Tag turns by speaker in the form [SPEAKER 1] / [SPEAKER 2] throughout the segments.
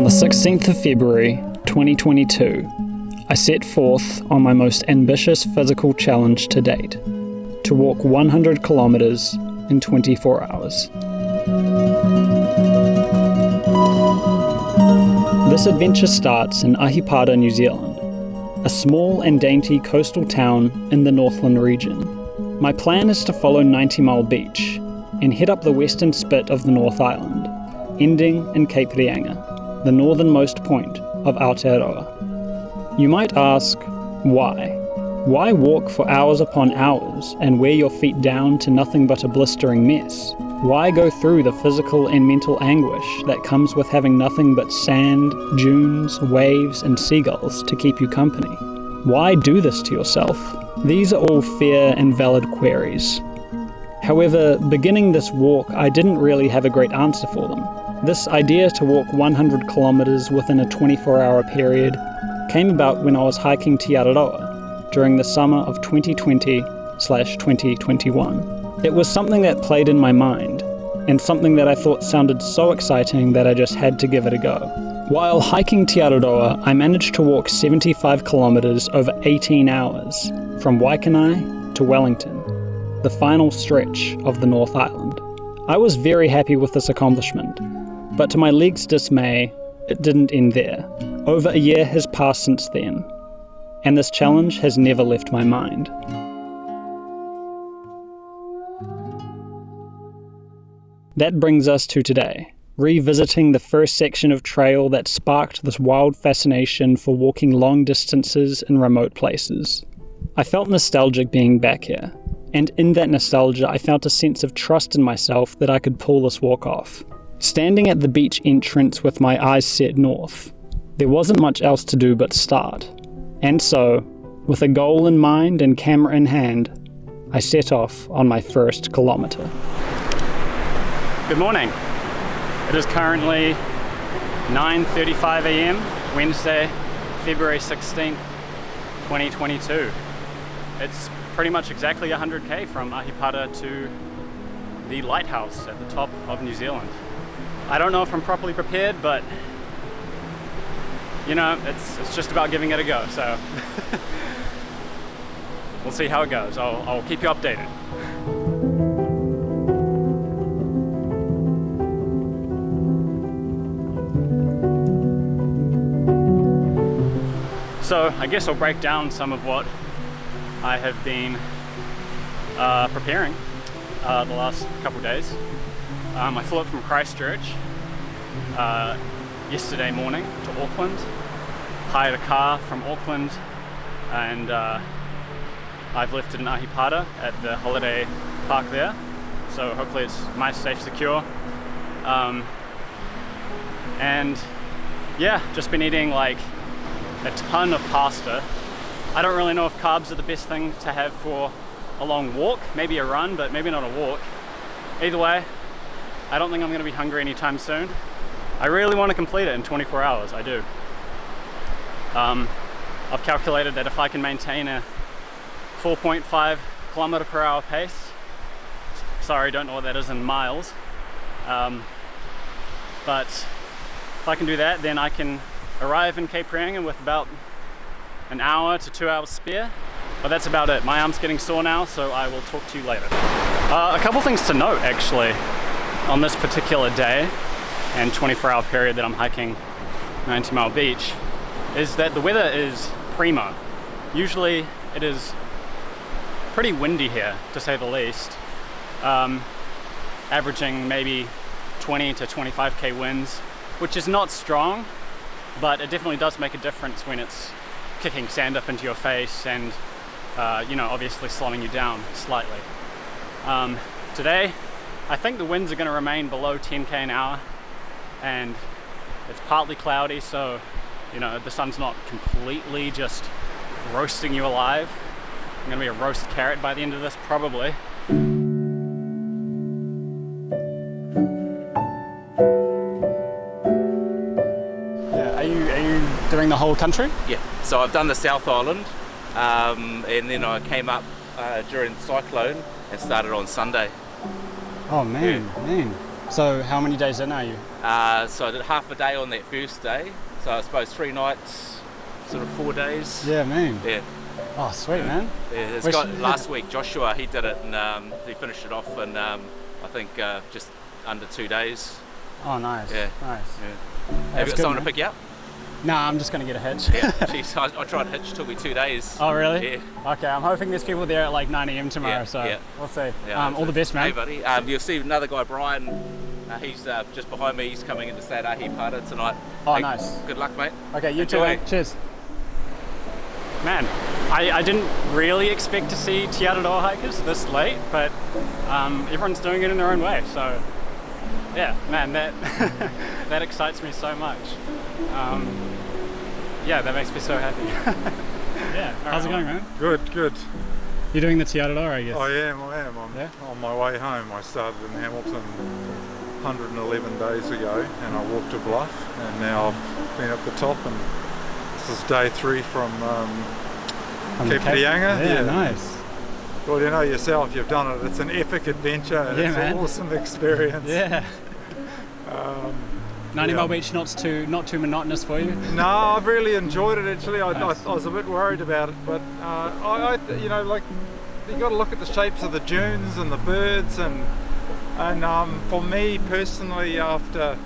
[SPEAKER 1] the 16th of February, 2022, I set forth on my most ambitious physical challenge to date, to walk 100 kilometers in 24 hours. This adventure starts in Ahipara, New Zealand, a small and dainty coastal town in the Northland region. My plan is to follow 90 Mile Beach and head up the western spit of the North Island, ending in Cape Reinga, the northernmost point of Aotearoa. You might ask, why? Why walk for hours upon hours and wear your feet down to nothing but a blistering mess? Why go through the physical and mental anguish that comes with having nothing but sand, dunes, waves, and seagulls to keep you company? Why do this to yourself? These are all fair and valid queries. However, beginning this walk, I didn't really have a great answer for them. This idea to walk 100 kilometers within a 24-hour period came about when I was hiking Te Araroa during the summer of 2020/2021. It was something that played in my mind, and something that I thought sounded so exciting that I just had to give it a go. While hiking Te Araroa, I managed to walk 75 kilometers over 18 hours, from Waikanai to Wellington, the final stretch of the North Island. I was very happy with this accomplishment, but to my leg's dismay, it didn't end there. Over a year has passed since then, and this challenge has never left my mind. That brings us to today, revisiting the first section of trail that sparked this wild fascination for walking long distances in remote places. I felt nostalgic being back here, and in that nostalgia I felt a sense of trust in myself that I could pull this walk off. Standing at the beach entrance with my eyes set north, there wasn't much else to do but start. And so, with a goal in mind and camera in hand, I set off on my first kilometer. Good morning. It is currently 9:35 a.m, Wednesday, February 16th, 2022. It's pretty much exactly 100k from Ahipara to the lighthouse at the top of New Zealand. I don't know if I'm properly prepared, but you know, it's just about giving it a go, so we'll see how it goes. I'll keep you updated. So I guess I'll break down some of what I have been preparing the last couple days. I flew up from Christchurch yesterday morning to Auckland, hired a car from Auckland, and I've left it in Ahipara at the holiday park there, so hopefully it's nice, safe, secure. And yeah, just been eating like a ton of pasta. I don't really know if carbs are the best thing to have for a long walk, maybe a run, but maybe not a walk. Either way, I don't think I'm going to be hungry anytime soon. I really want to complete it in 24 hours, I do. I've calculated that if I can maintain a 4.5 kilometer per hour pace, sorry, don't know what that is in miles, but if I can do that, then I can arrive in Cape Reinga with about an hour to 2 hours spare. But that's about it. My arm's getting sore now, so I will talk to you later. A couple things to note actually on this particular day and 24-hour period that I'm hiking 90 Mile Beach is that the weather is primo. Usually it is pretty windy here, to say the least, averaging maybe 20 to 25k winds, which is not strong, but it definitely does make a difference when it's kicking sand up into your face and you know, obviously slowing you down slightly. Today I think the winds are going to remain below 10k an hour, and it's partly cloudy, so you know, the sun's not completely just roasting you alive. I'm going to be a roast carrot by the end of this, probably. Yeah, are you doing the whole country?
[SPEAKER 2] Yeah, so I've done the South Island, and then I came up during the cyclone and started on Sunday.
[SPEAKER 1] Oh man,
[SPEAKER 2] Yeah.
[SPEAKER 1] man. So how many days in are you?
[SPEAKER 2] So I did half a day on that first day. So I suppose 3 nights, sort of 4 days.
[SPEAKER 1] Yeah, man.
[SPEAKER 2] Yeah.
[SPEAKER 1] Oh, sweet, man.
[SPEAKER 2] Yeah, this guy last week, Joshua, he did it and he finished it off in I think just under 2 days.
[SPEAKER 1] Oh, nice.
[SPEAKER 2] Yeah.
[SPEAKER 1] Nice.
[SPEAKER 2] Yeah. Have you got
[SPEAKER 1] good,
[SPEAKER 2] someone
[SPEAKER 1] man.
[SPEAKER 2] to pick you up?
[SPEAKER 1] Nah, I'm just going to get a hitch.
[SPEAKER 2] Yeah. Jeez, I tried to hitch, it took me 2 days.
[SPEAKER 1] Oh, really?
[SPEAKER 2] Yeah.
[SPEAKER 1] Okay, I'm hoping there's people there at like 9 a.m. tomorrow, we'll see.
[SPEAKER 2] Yeah,
[SPEAKER 1] all the best, man.
[SPEAKER 2] Hey, buddy. You'll see another guy, Brian. He's just behind me. He's coming into Sad Ahi Pada tonight.
[SPEAKER 1] Oh,
[SPEAKER 2] Hey,
[SPEAKER 1] nice.
[SPEAKER 2] Good luck, mate.
[SPEAKER 1] Okay, you too,
[SPEAKER 2] Enjoy.
[SPEAKER 1] mate. Cheers. Man, I didn't really expect to see Te Araroa hikers this late, but everyone's doing it in their own way, so yeah, man, that that excites me so much. Yeah, that makes me so happy. Yeah, how's it going, man?
[SPEAKER 3] Good, good.
[SPEAKER 1] You're doing the Te Araroa, I guess?
[SPEAKER 3] I am. I'm on my way home. I started in Hamilton 111 days ago and I walked a bluff, and now I've been up the top, and this is day 3 from Cape Reinga.
[SPEAKER 1] Yeah, nice.
[SPEAKER 3] Well, you know yourself, you've done it. It's an epic adventure. And it's
[SPEAKER 1] man.
[SPEAKER 3] an awesome experience.
[SPEAKER 1] Yeah. 90
[SPEAKER 3] yeah.
[SPEAKER 1] Mile Beach not too monotonous for you?
[SPEAKER 3] No, I've really enjoyed it actually.
[SPEAKER 1] Nice.
[SPEAKER 3] I was a bit worried about it, but you know, like, you got to look at the shapes of the dunes and the birds, and for me personally, after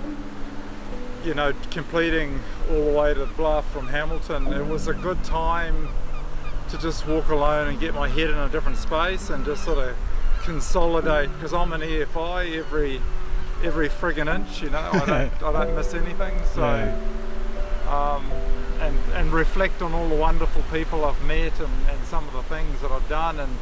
[SPEAKER 3] completing all the way to the bluff from Hamilton, it was a good time to just walk alone and get my head in a different space and just sort of consolidate, because I'm an EFI every friggin' inch, you know. I don't miss anything, so and reflect on all the wonderful people I've met and some of the things that I've done, and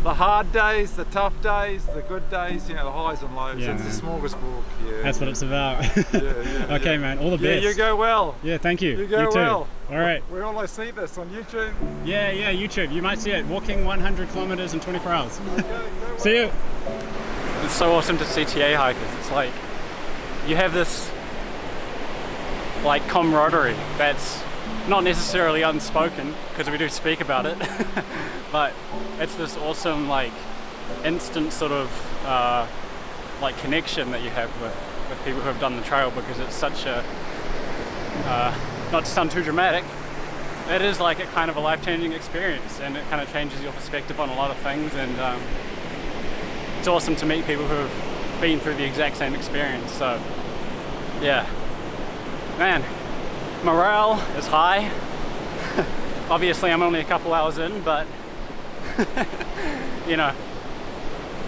[SPEAKER 3] the hard days, the tough days, the good days, you know, the highs and lows.
[SPEAKER 1] Yeah,
[SPEAKER 3] it's a smorgasbord. Yeah.
[SPEAKER 1] That's what it's about.
[SPEAKER 3] Yeah.
[SPEAKER 1] Okay, man, all the best.
[SPEAKER 3] Yeah, you go well.
[SPEAKER 1] Yeah, thank you.
[SPEAKER 3] You go
[SPEAKER 1] too.
[SPEAKER 3] well.
[SPEAKER 1] All right.
[SPEAKER 3] We almost see this on YouTube.
[SPEAKER 1] Yeah, YouTube. You might see it. Walking 100 kilometers in 24 hours.
[SPEAKER 3] Okay, go well.
[SPEAKER 1] See you.
[SPEAKER 4] It's so awesome to see TA hikers. It's like you have this like camaraderie that's not necessarily unspoken, because we do speak about it, but it's this awesome like instant sort of like connection that you have with people who have done the trail, because it's such a not to sound too dramatic, it is like a kind of a life-changing experience, and it kind of changes your perspective on a lot of things, and it's awesome to meet people who have been through the exact same experience. So yeah, man, morale is high. Obviously I'm only a couple hours in, but you know,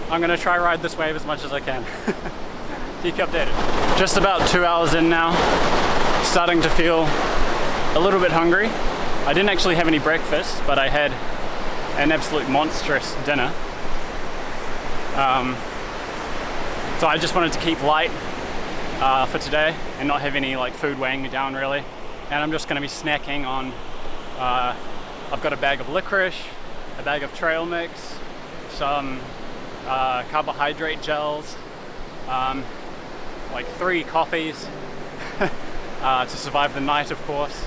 [SPEAKER 4] I'm gonna try ride this wave as much as I can. Keep you updated. Just about 2 hours in now, starting to feel a little bit hungry. I didn't actually have any breakfast, but I had an absolute monstrous dinner. So I just wanted to keep light for today and not have any like food weighing me down really. And I'm just going to be snacking on, I've got a bag of licorice, a bag of trail mix, some carbohydrate gels, like 3 coffees to survive the night, of course.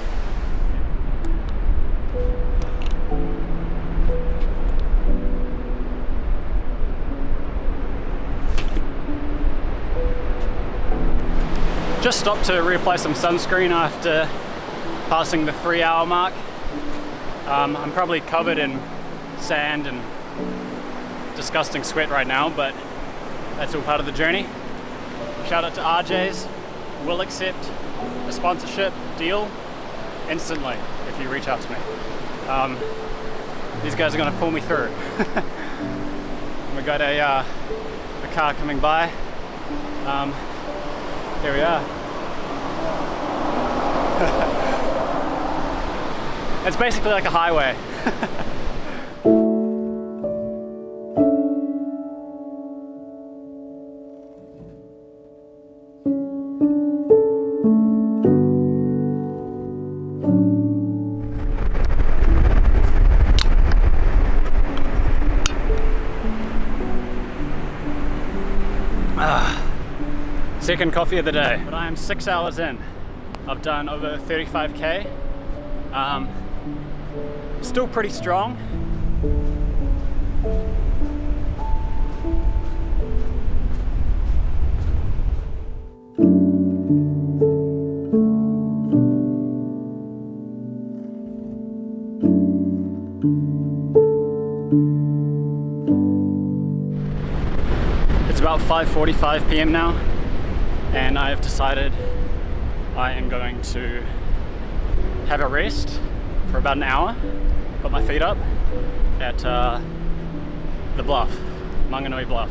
[SPEAKER 4] Just stopped to reapply some sunscreen after passing the 3-hour mark. I'm probably covered in sand and disgusting sweat right now, but that's all part of the journey. Shout out to RJ's, will accept a sponsorship deal instantly if you reach out to me. These guys are gonna pull me through. We got a car coming by. Here we are. It's basically like a highway. Second coffee of the day, but I am 6 hours in. I've done over 35k. Still pretty strong. 5:45 p.m. now, and I have decided I am going to have a rest for about an hour, put my feet up at the bluff, Manganui Bluff.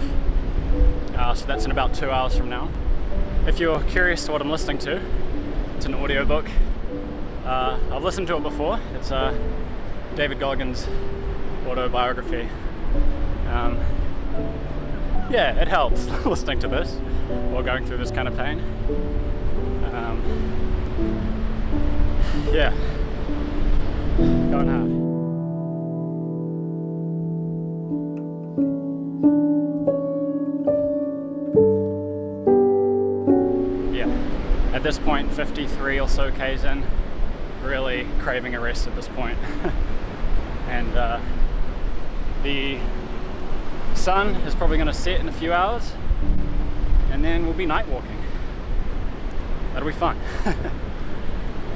[SPEAKER 4] So that's in about 2 hours from now. If you're curious to what I'm listening to, it's an audiobook. I've listened to it before. It's David Goggins' autobiography. Yeah, it helps listening to this while going through this kind of pain. Yeah, going hard. Yeah, at this point, 53 or so Ks in, really craving a rest at this point. And the sun is probably going to set in a few hours, and then we'll be night walking. That'll be fun.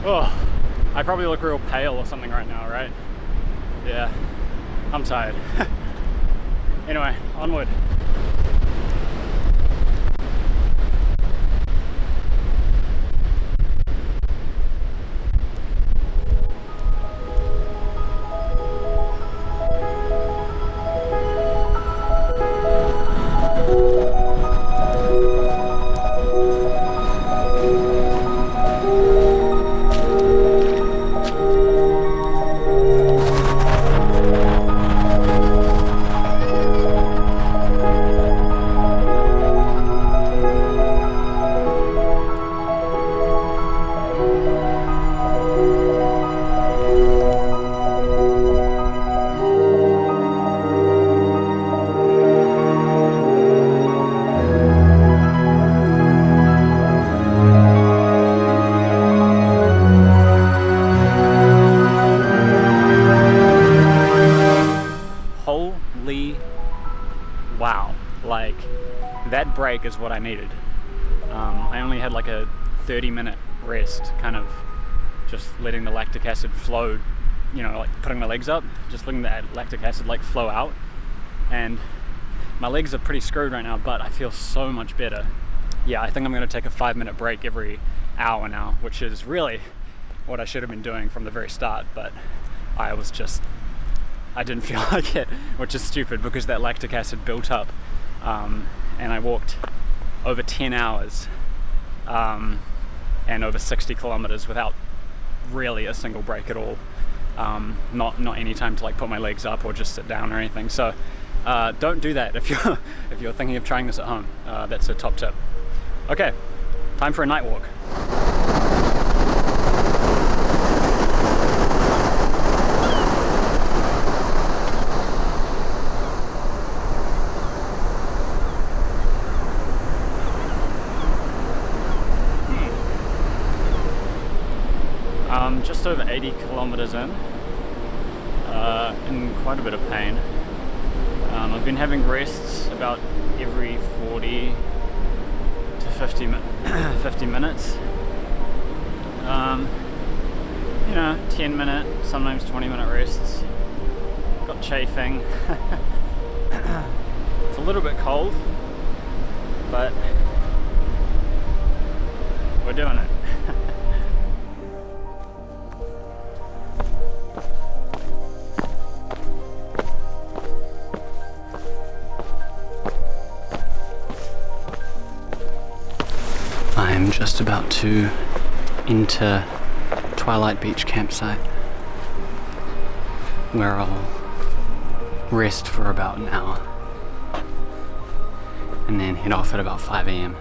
[SPEAKER 4] Oh, I probably look real pale or something right now, right? Yeah, I'm tired. Anyway, onward. Wow, like that break is what I needed. I only had like a 30-minute rest, kind of just letting the lactic acid flow, you know, like putting my legs up, just letting the lactic acid like flow out. And my legs are pretty screwed right now, but I feel so much better. Yeah, I think I'm gonna take a 5-minute break every hour now, which is really what I should have been doing from the very start, but I didn't feel like it, which is stupid because that lactic acid built up, and I walked over 10 hours and over 60 kilometers without really a single break at all. Not any time to like put my legs up or just sit down or anything. So don't do that if you're thinking of trying this at home. That's a top tip. Okay, time for a night walk. Just over 80 kilometers in quite a bit of pain. I've been having rests about every 40 to 50 minutes. You know, 10-minute, sometimes 20-minute rests. Got chafing. It's a little bit cold, but we're doing it. I'm just about to enter Twilight Beach campsite, where I'll rest for about an hour and then head off at about 5 a.m.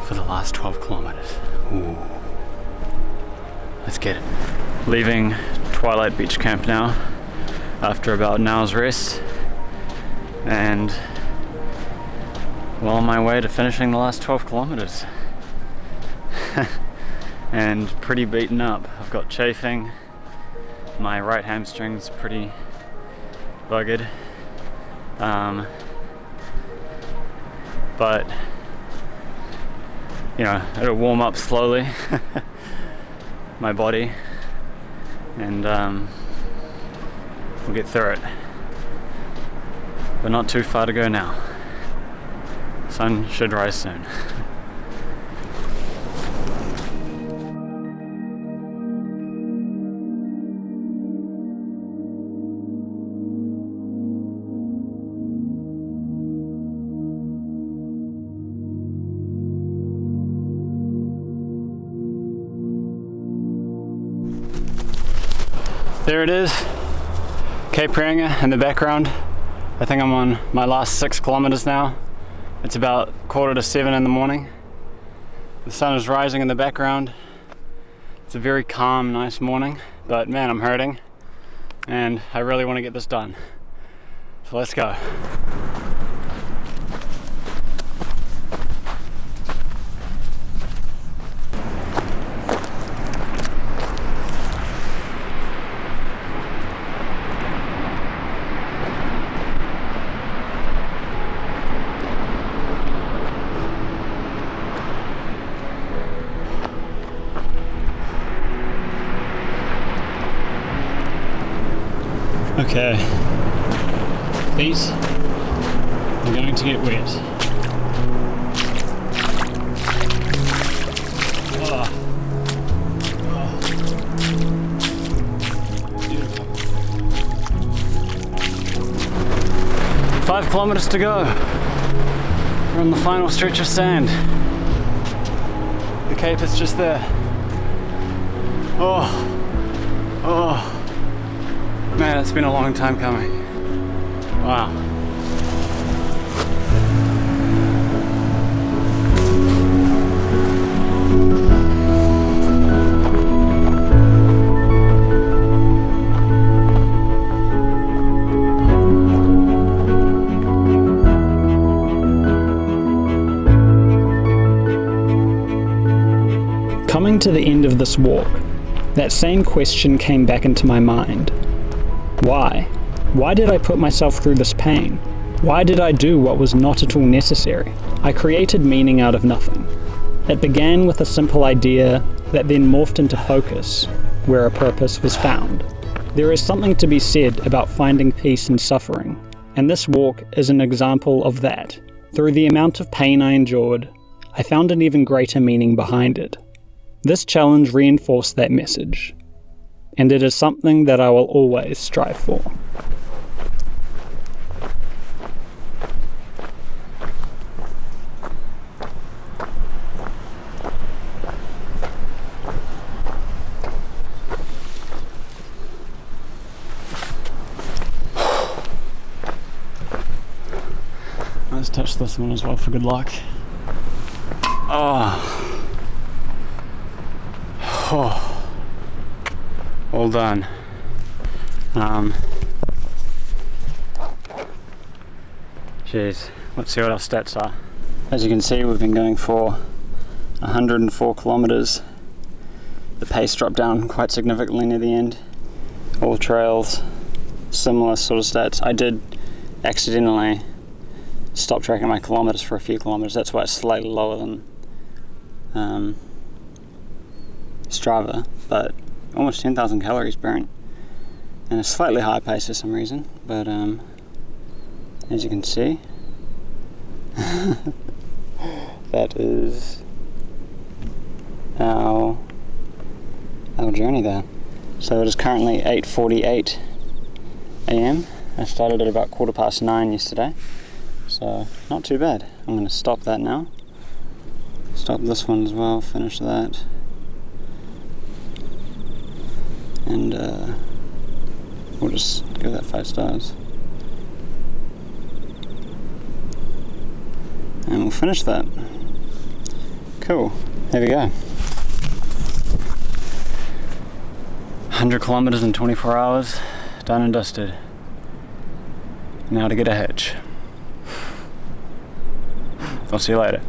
[SPEAKER 4] for the last 12 kilometers. Ooh. Let's get it. Leaving Twilight Beach camp now after about an hour's rest, and well on my way to finishing the last 12 kilometers. And pretty beaten up. I've got chafing, my right hamstring's pretty buggered, but you know, it'll warm up slowly, my body, and we'll get through it, but not too far to go now. Sun should rise soon. There it is, Cape Reinga in the background. I think I'm on my last 6 kilometers now. It's about 6:45 in the morning. The sun is rising in the background. It's a very calm, nice morning, but man, I'm hurting and I really want to get this done. So let's go. Okay, feet are going to get wet. Oh. Oh. Beautiful. 5 kilometers to go. We're on the final stretch of sand. The Cape is just there. Oh. Oh. Man, it's been a long time coming. Wow.
[SPEAKER 1] Coming to the end of this walk, that same question came back into my mind. Why? Why did I put myself through this pain? Why did I do what was not at all necessary? I created meaning out of nothing. It began with a simple idea that then morphed into focus, where a purpose was found. There is something to be said about finding peace in suffering, and this walk is an example of that. Through the amount of pain I endured, I found an even greater meaning behind it. This challenge reinforced that message, and it is something that I will always strive for.
[SPEAKER 4] Let's touch this one as well for good luck. Oh. Oh. All done. Jeez, let's see what our stats are. As you can see, we've been going for 104 kilometers. The pace dropped down quite significantly near the end. All trails, similar sort of stats. I did accidentally stop tracking my kilometers for a few kilometers. That's why it's slightly lower than Strava, but almost 10,000 calories burnt and a slightly higher pace for some reason, but as you can see that is our journey there. So it is currently 8:48 a.m. I started at about 9:15 yesterday, so not too bad. I'm going to stop that now, stop this one as well, finish that. And we'll just give that 5 stars. And we'll finish that. Cool, there we go. 100 kilometers in 24 hours, done and dusted. Now to get a hitch. I'll see you later.